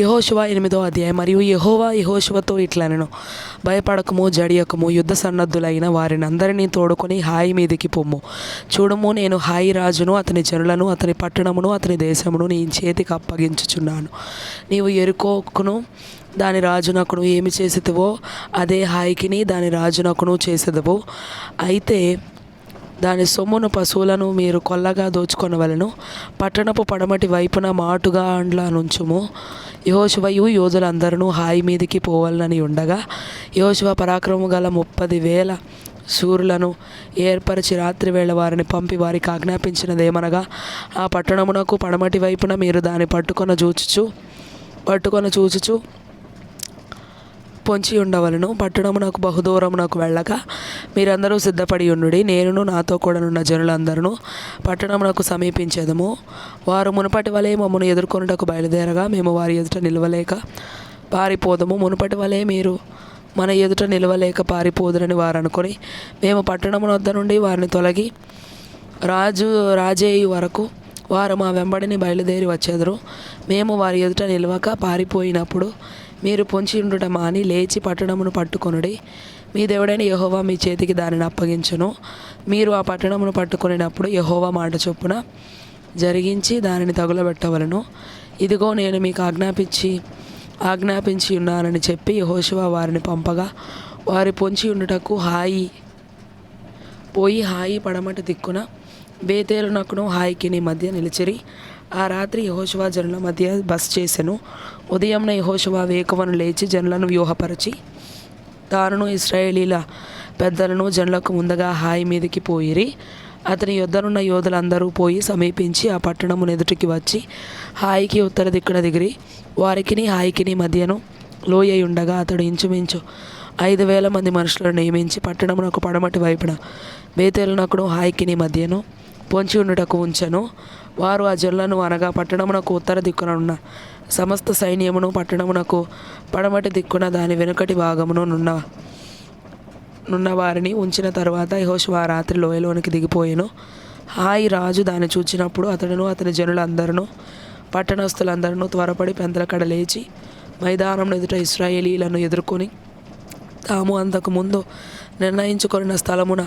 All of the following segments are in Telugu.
యెహోషువ 8వ అధ్యాయం. మరియు యెహోవా యెహోషువతో ఇట్లనెను, భయపడకము, జడియకము, యుద్ధ సన్నద్ధులైన వారినందరినీ తోడుకొని హాయి మీదికి పొమ్ము. చూడుము, నేను హాయి రాజును, అతని జనులను, అతని పట్టణమును, అతని దేశమును నీ చేతికి అప్పగించుచున్నాను. నీవు యెరికోకును దాని రాజునకును ఏమి చేసితివో అదే హాయికిని దాని రాజునకును చేసెదవు. అయితే దాని సొమ్మును, పశువులను మీరు కొల్లగా దోచుకొనవలెను. పట్టణపు పడమటి వైపున మాటుగా అండ్ల నుంచుము. యెహోషువయు యోధులందరూ హాయి మీదికి పోవాలని ఉండగా, యెహోషువ పరాక్రమము గల 30,000 శూరులను ఏర్పరిచి రాత్రివేళ వారిని పంపి వారికి ఆజ్ఞాపించినదేమనగా, ఆ పట్టణమునకు పడమటి వైపున మీరు దాన్ని పట్టుకొన చూచుచు పొంచి ఉండవలను. పట్టణమునకు బహుదూరమునకు వెళ్ళక మీరందరూ సిద్ధపడి ఉండుడి. నేనును నాతో కూడానున్న జనులందరూ పట్టణమునకు సమీపించెదము. వారు మునుపటి వలె మమ్మను ఎదుర్కొనుటకు బయలుదేరగా మేము వారి ఎదుట నిలవలేక పారిపోదము. మునుపటి వలె మీరు మన ఎదుట నిలవలేక పారిపోదురని వారు అనుకొని, మేము పట్టణము వద్ద నుండి వారిని తొలగి రాజేయు వరకు వారు మా వెంబడిని బయలుదేరి వచ్చెదరు. మేము వారి ఎదుట నిలవక పారిపోయినప్పుడు మీరు పొంచి ఉండుట మాని లేచి పట్టణమును పట్టుకొనుడి. మీ దేవుడైన యెహోవా మీ చేతికి దానిని అప్పగించును. మీరు ఆ పట్టణమును పట్టుకొనినప్పుడు యెహోవా మాట చొప్పున జరిగించి దానిని తగులబెట్టవలను. ఇదిగో నేను మీకు ఆజ్ఞాపించి ఉన్నానని చెప్పి యెహోషువ వారిని పంపగా, వారి పొంచి ఉండుటకు హాయి పడమటి దిక్కున బేతేలునకును హాయికిని మధ్య నిలిచిరి. ఆ రాత్రి యెహోషువ జనుల మధ్య బస చేసెను. ఉదయంన యెహోషువ వేకువను లేచి జనులను వ్యూహపరచి తానును ఇశ్రాయేలీల పెద్దలను జనులకు ముందుగా హాయి మీదికి పోయిరి. అతని యొద్దనున్న యోధులందరూ పోయి సమీపించి ఆ పట్టణమును ఎదుటికి వచ్చి హాయికి ఉత్తర దిక్కున దిగిరి. వారికిని హాయికిని మధ్యను లోయ ఉండగా అతడు ఇంచుమించు 5,000 మంది మనుషులను నియమించి పట్టణమునకు పడమటి వైపున బేతేలునకును హాయికిని మధ్యను పొంచి ఉండుటకు ఉంచెను. వారు ఆ జనులను, అనగా పట్టణమునకు ఉత్తర దిక్కున ఉన్న సమస్త సైన్యమును, పట్టణమునకు పడమటి దిక్కున దాని వెనుకటి భాగమును నున్న వారిని ఉంచిన తరువాత యెహోషువ రాత్రి లోయలోనికి దిగిపోయెను. హాయి రాజు దాన్ని చూచినప్పుడు అతడును అతని జనులందరూ పట్టణస్థులందరూ త్వరపడి పెందలకడ లేచి మైదానం ఎదుట ఇశ్రాయేలీలను ఎదుర్కొని తాము అంతకు ముందు నిర్ణయించుకొనిన స్థలమున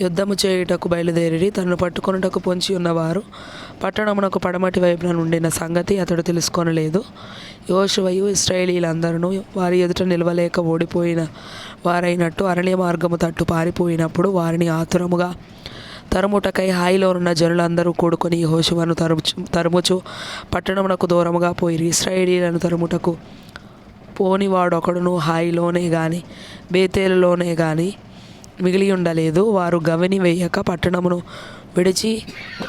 యుద్ధము చేయుటకు బయలుదేరి తనను పట్టుకొనుటకు పొంచి ఉన్నవారు పట్టణమునకు పడమటి వైపున నుండిన సంగతి అతడు తెలుసుకొనలేదు. యెహోషువయు ఇశ్రాయేలీలందరూ వారి ఎదుట నిలవలేక ఓడిపోయిన వారైనట్టు అరణ్య మార్గము తట్టు పారిపోయినప్పుడు వారిని ఆతురముగా తరుముటకై హాయిలోనున్న జనులందరూ కూడుకొని యెహోషువను తరుముచు పట్టణమునకు దూరముగా పోయిరి. ఇశ్రాయేలీలను తరుముటకు పోనివాడొకడును హాయిలోనే గాని బేతేలులోనే గాని మిగిలి ఉండలేదు. వారు గవిని వేయక పట్టణమును విడిచి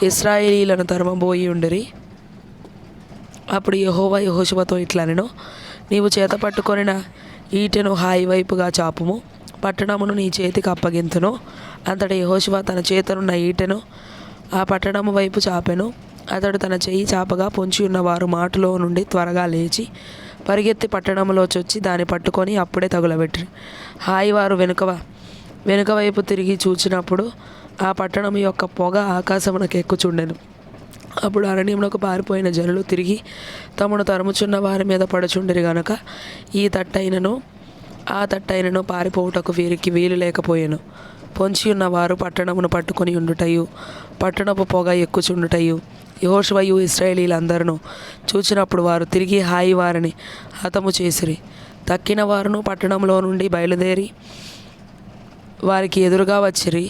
ఇశ్రాయేలీలను తరుమబోయి ఉండిరి. అప్పుడు యెహోవా యెహోషువతో ఇట్లనెను, నీవు చేత పట్టుకొనిన ఈటెను హాయి వైపుగా చాపుము, పట్టణమును నీ చేతికి అప్పగింతును. అంతటి యెహోషువ తన చేతనున్న ఈటెను ఆ పట్టణము వైపు చాపెను. అతడు తన చెయ్యి చాపగా పొంచి ఉన్నవారు మాటులో నుండి త్వరగా లేచి పరిగెత్తి పట్టణములో చొచ్చి దాన్ని పట్టుకొని అప్పుడే తగులబెట్టిరి. హాయి వారు వెనుక వైపు తిరిగి చూచినప్పుడు ఆ పట్టణం యొక్క పొగ ఆకాశమునకు ఎక్కుచుండెను. అప్పుడు అరణ్యమునకు పారిపోయిన జనులు తిరిగి తమను తరుముచున్న వారి మీద పడుచుండిరి గనుక ఈ తట్టైనను ఆ తట్టైనను పారిపోవుటకు వీరికి వీలు లేకపోయెను. పొంచి ఉన్నవారు పట్టణమును పట్టుకొని ఉండుటయు పట్టణపు పొగ ఎక్కుచుండుటయు యెహోషువయు ఇశ్రాయేలీలందరూ చూచినప్పుడు వారు తిరిగి హాయి వారిని హతము చేసిరి. తక్కిన వారును పట్టణంలో నుండి బయలుదేరి వారికి ఎదురుగా వచ్చిరి.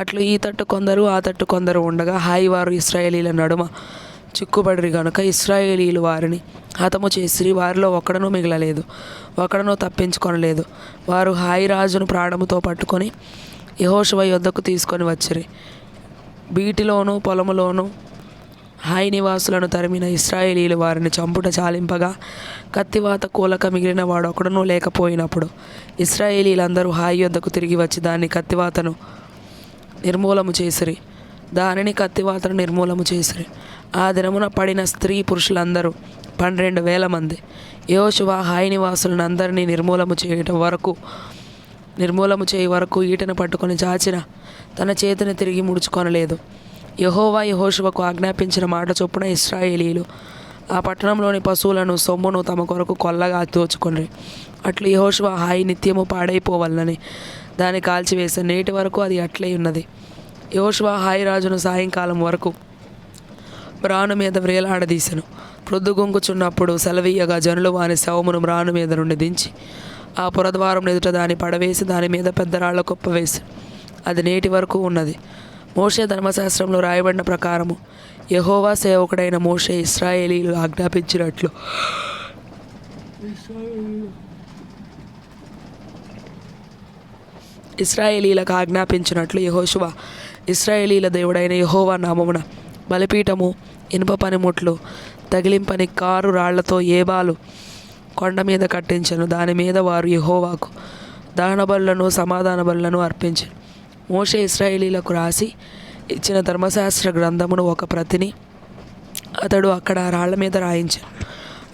అట్లు ఈ తట్టు కొందరు ఆ తట్టు కొందరు ఉండగా హాయి వారు ఇశ్రాయేలీల నడుమ చిక్కుబడిరి గనుక ఇశ్రాయేలీలు వారిని హతము చేసిరి. వారిలో ఒకడనూ మిగలలేదు, ఒకడనూ తప్పించుకొనలేదు. వారు హాయి రాజును ప్రాణముతో పట్టుకొని యెహోషువ యొద్దకు తీసుకొని వచ్చిరి. బీటిలోను పొలములోను హాయి నివాసులను తరిమిన ఇశ్రాయేలీలు వారిని చంపుట చాలింపగా కత్తివాత కూలక మిగిలిన వాడు ఒకడునూ లేకపోయినప్పుడు ఇశ్రాయేలీలందరూ హాయి యొద్దకు తిరిగి వచ్చి కత్తివాతను నిర్మూలము చేసిరి. ఆ దినమున పడిన స్త్రీ పురుషులందరూ 12,000 మంది. యెహోషువ హాయి నివాసులను అందరినీ నిర్మూలము చేయి వరకు ఈటెను పట్టుకొని చాచిన తన చేతిని తిరిగి ముడుచుకొనలేదు. యెహోవా యెహోషువకు ఆజ్ఞాపించిన మాట చొప్పున ఇశ్రాయేలీలు ఆ పట్టణంలోని పశువులను సొమ్మును తమ కొరకు కొల్లగా దోచుకొనిరి. అట్లు యెహోషువ హాయి నిత్యము పాడైపోవాలని దాన్ని కాల్చివేసి నేటి వరకు అది అట్లే ఉన్నది. యెహోషువ హాయి రాజును సాయంకాలం వరకు మ్రాను మీద వ్రేలాడదీసెను. ప్రొద్దుగుంకుచున్నప్పుడు సెలవీయగా జనులు వాని శవమును మ్రాను మీద నుండి దించి ఆ పురద్వారం ఎదుట దాన్ని పడవేసి దాని మీద పెద్ద రాళ్ల కుప్ప వేసి అది నేటి వరకు ఉన్నది. మోషే ధర్మశాస్త్రంలో రాయబడిన ప్రకారము యెహోవా సేవకుడైన మోషే ఇశ్రాయేలీయులు ఆజ్ఞాపించినట్లు ఇశ్రాయేలీలకు ఆజ్ఞాపించినట్లు యెహోషువ ఇశ్రాయేలీల దేవుడైన యెహోవా నామమున బలిపీఠము, ఇనుప పనిముట్లు, తగిలింపని కారు రాళ్లతో ఏబాలు కొండ మీద కట్టించెను. దాని మీద వారు యెహోవాకు దహన బలులను సమాధాన బలులను అర్పించెను. మోషే ఇశ్రాయేలీలకు రాసి ఇచ్చిన ధర్మశాస్త్ర గ్రంథమును ఒక ప్రతిని అతడు అక్కడ రాళ్ల మీద రాయించాను.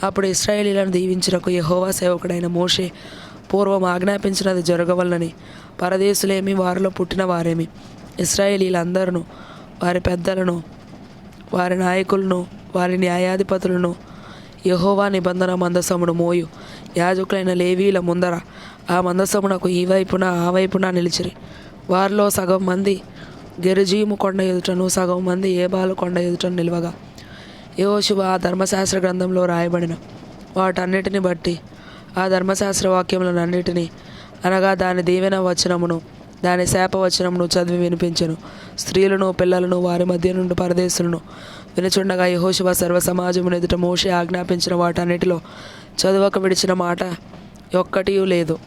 అప్పుడు ఇశ్రాయేలీలను దీవించుటకు యెహోవా సేవకుడైన మోషే పూర్వం ఆజ్ఞాపించినది జరగవలనని పరదేశులేమి వారిలో పుట్టిన వారేమి ఇశ్రాయేలీలందరూ వారి పెద్దలను, వారి నాయకులను, వారి న్యాయాధిపతులను యెహోవా నిబంధన మందసమును మోయు యాజకులైన లేవీల ముందర ఆ మందసమునకు ఈ వైపున ఆ వైపున నిలిచిరి. వారిలో సగం మంది గెరిజీము కొండ ఎదుటను సగం మంది ఏబాలు కొండ ఎదుటను నిలవగా యెహోషువ ఆ ధర్మశాస్త్ర గ్రంథంలో రాయబడిన వాటన్నిటిని బట్టి ఆ ధర్మశాస్త్ర వాక్యములనన్నిటినీ అనగా దాని దీవెన వచనమును దాని శాప వచనమును చదివి వినిపించెను. స్త్రీలను, పిల్లలను, వారి మధ్య నుండి పరదేశులను వినుచుండగా యెహోషువ సర్వ సమాజమును ఎదుట మోషే ఆజ్ఞాపించిన వాటన్నిటిలో చదువక విడిచిన మాట ఒక్కటియూ లేదు.